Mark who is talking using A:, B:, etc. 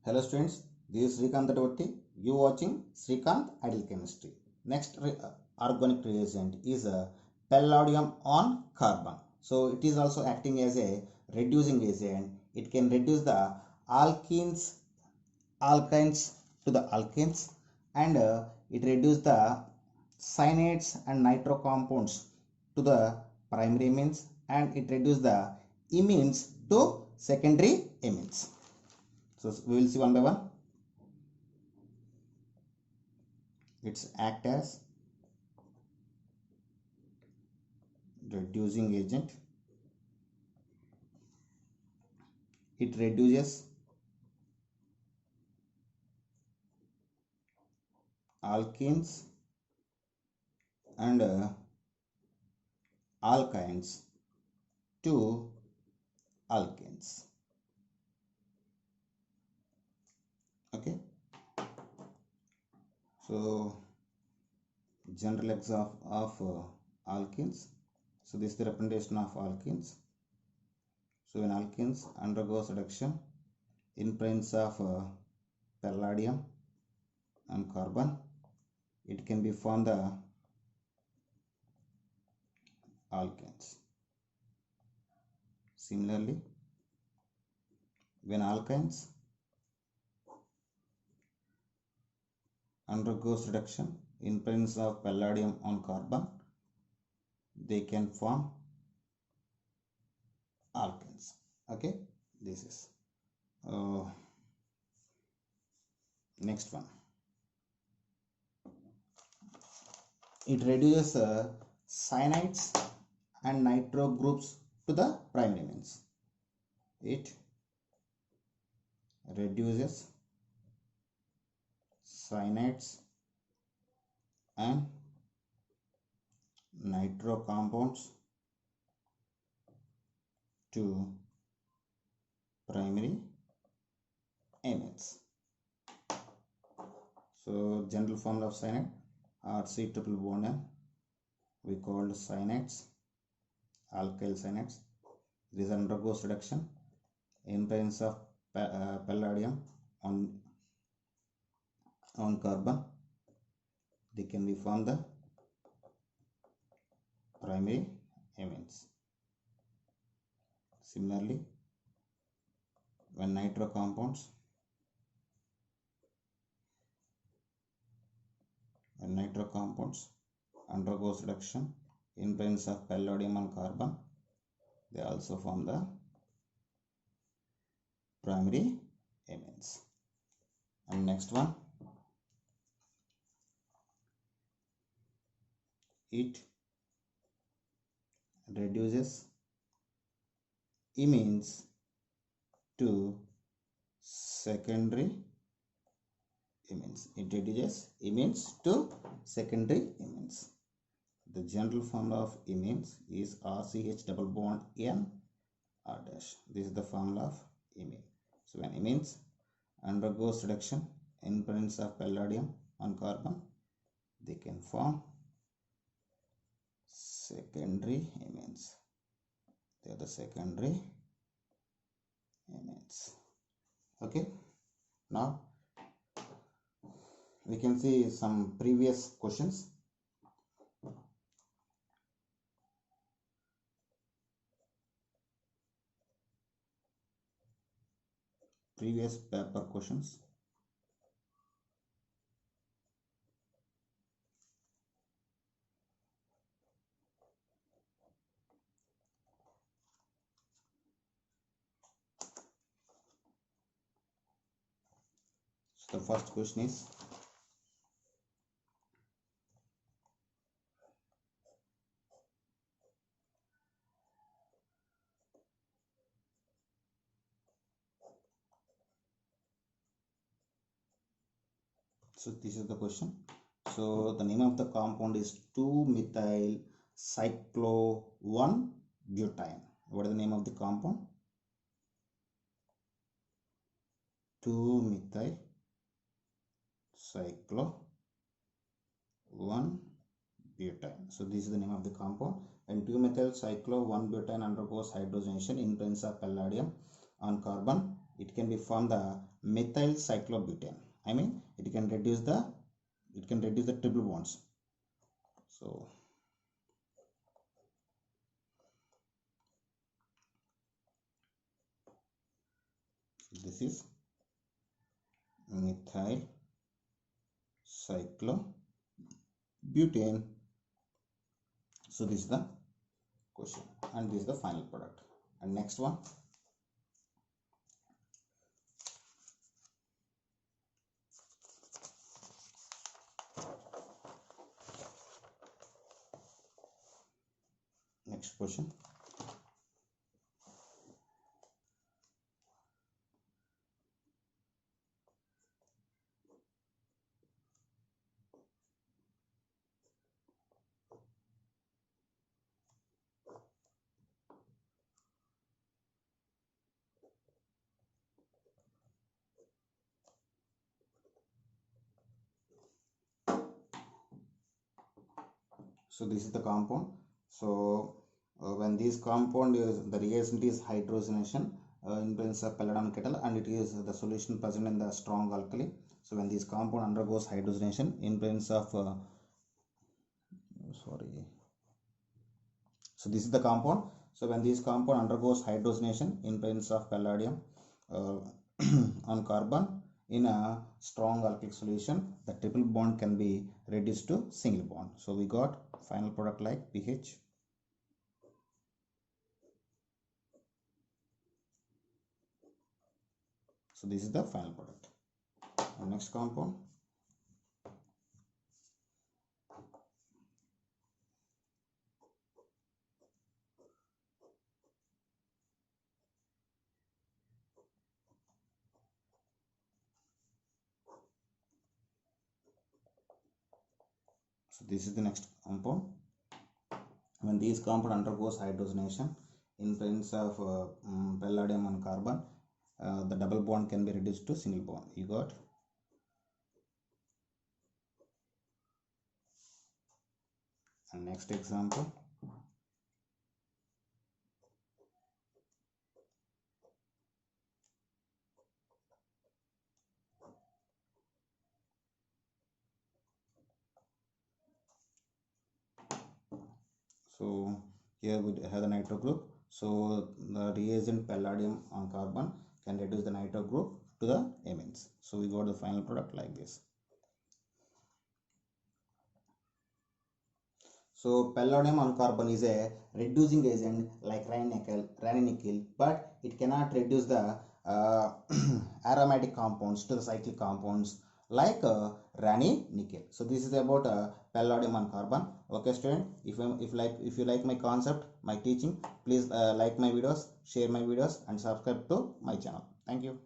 A: Hello students, this is Srikanth Adavatti. You watching Srikanth Ideal Chemistry. Next organic reagent is palladium on carbon. So it is also acting as a reducing agent. It can reduce the alkenes to the alkenes, and it reduces the cyanates and nitro compounds to the primary amines, and it reduces the imines to secondary amines. So we will see one by one. It's act as reducing agent. It reduces alkenes and alkynes to alkanes. Okay, so general example of alkenes. So this is the representation of alkenes. So when alkenes undergoes reduction in presence of palladium and carbon, it can be formed the alkanes. Similarly, when alkynes undergoes reduction in presence of palladium on carbon, they can form alkanes. Okay, this is next one. It reduces cyanides and nitro groups to the primary amines. It reduces cyanides and nitro compounds to primary amines. So general formula of cyanide are C triple bond N. We called cyanides, alkyl cyanides. This undergoes reduction in presence of palladium on carbon. They can be formed the primary amines. Similarly, when nitro compounds undergoes reduction in presence of palladium and carbon, they also form the primary amines. And next one, it reduces imines to secondary amines. It reduces imines to secondary amines. The general formula of imines is RCH double bond N R dash. This is the formula of imine. So when imines undergoes reduction in presence of palladium on carbon, they can form secondary amines. They are the secondary amines. Okay. Now we can see some previous questions. Previous paper questions. So the first question is, so this is the question. So the name of the compound is 2-methyl cyclo-1-butane. What is the name of the compound? 2-methyl cyclo-1-butane. So this is the name of the compound. And 2-methyl cyclo-1-butane undergoes hydrogenation in presence of palladium on carbon. it can be form the methyl cyclobutane. I mean it can reduce the triple bonds. So this is methyl cyclobutane. So this is the question and this is the final product. And next one, next question. So this is the compound. So when this compound is, the reagent is hydrogenation in presence of palladium kettle, and it is the solution present in the strong alkali. So when this compound undergoes hydrogenation in presence of so this is the compound. So when this compound undergoes hydrogenation in presence of palladium on carbon in a strong alkylic solution, the triple bond can be reduced to single bond. So we got final product like pH. So this is the final product. And next compound. So this is the next compound. When this compound undergoes hydrogenation in presence of palladium and carbon, the double bond can be reduced to single bond. You got. And next example. So here we have the nitro group. So the reagent palladium on carbon can reduce the nitro group to the amines. So we got the final product like this. So palladium on carbon is a reducing agent like ranitidine, but it cannot reduce the aromatic compounds to the cyclic compounds like ranitidine. So this is about palladium on carbon. Okay, student. If you like my concept, my teaching, please like my videos, share my videos, and subscribe to my channel. Thank you.